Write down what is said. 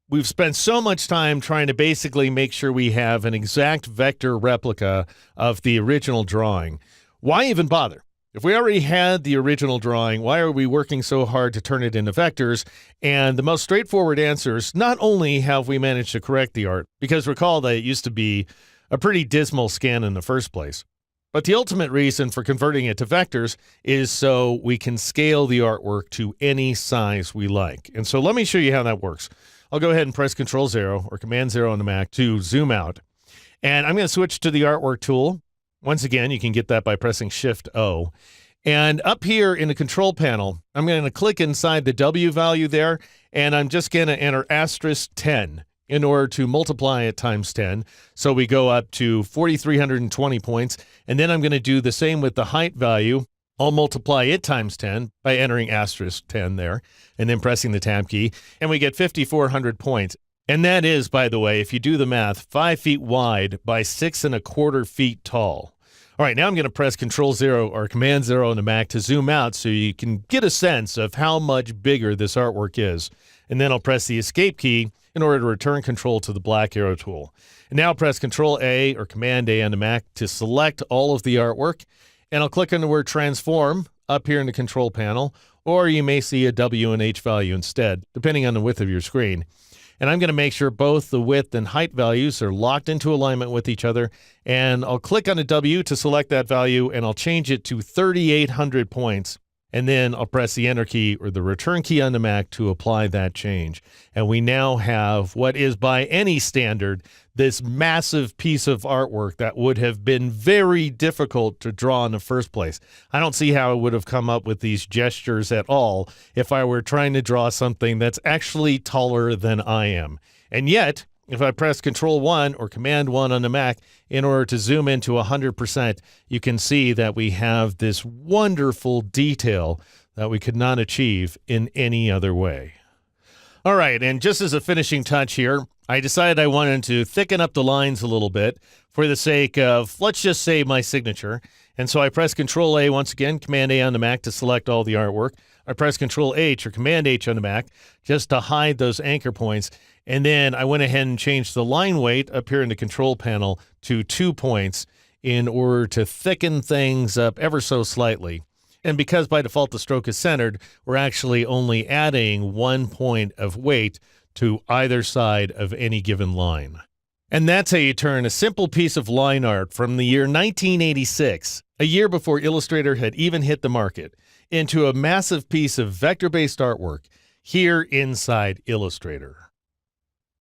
we've spent so much time trying to basically make sure we have an exact vector replica of the original drawing. Why even bother? If we already had the original drawing, why are we working so hard to turn it into vectors? And the most straightforward answer is not only have we managed to correct the art, because recall that it used to be a pretty dismal scan in the first place, but the ultimate reason for converting it to vectors is so we can scale the artwork to any size we like. And so let me show you how that works. I'll go ahead and press Control-0 or Command-0 on the Mac to zoom out. And I'm going to switch to the artwork tool. Once again, you can get that by pressing Shift-O. And up here in the control panel, I'm going to click inside the W value there, and I'm just going to enter *10 in order to multiply it times 10. So we go up to 4,320 points. And then I'm going to do the same with the height value. I'll multiply it times 10 by entering *10 there, and then pressing the Tab key, and we get 5,400 points. And that is, by the way, if you do the math, 5 feet wide by 6¼ feet tall. All right, now I'm going to press Control-0 or Command-0 on the Mac to zoom out so you can get a sense of how much bigger this artwork is. And then I'll press the Escape key in order to return control to the black arrow tool. And now press Control-A or Command-A on the Mac to select all of the artwork. And I'll click on the word Transform up here in the control panel, or you may see a W and H value instead, depending on the width of your screen. And I'm going to make sure both the width and height values are locked into alignment with each other. And I'll click on the W to select that value, and I'll change it to 3,800 points. And then I'll press the Enter key or the Return key on the Mac to apply that change. And we now have what is, by any standard, this massive piece of artwork that would have been very difficult to draw in the first place. I don't see how I would have come up with these gestures at all if I were trying to draw something that's actually taller than I am. And yet, if I press Control-1 or Command-1 on the Mac in order to zoom into 100%, you can see that we have this wonderful detail that we could not achieve in any other way. All right, and just as a finishing touch here, I decided I wanted to thicken up the lines a little bit for the sake of, let's just say, my signature. And so I press Control-A once again, Command-A on the Mac to select all the artwork. I press Control-H or Command-H on the Mac just to hide those anchor points. And then I went ahead and changed the line weight up here in the control panel to 2 points in order to thicken things up ever so slightly. And because by default the stroke is centered, we're actually only adding 1 point of weight to either side of any given line. And that's how you turn a simple piece of line art from the year 1986, a year before Illustrator had even hit the market, into a massive piece of vector-based artwork here inside Illustrator.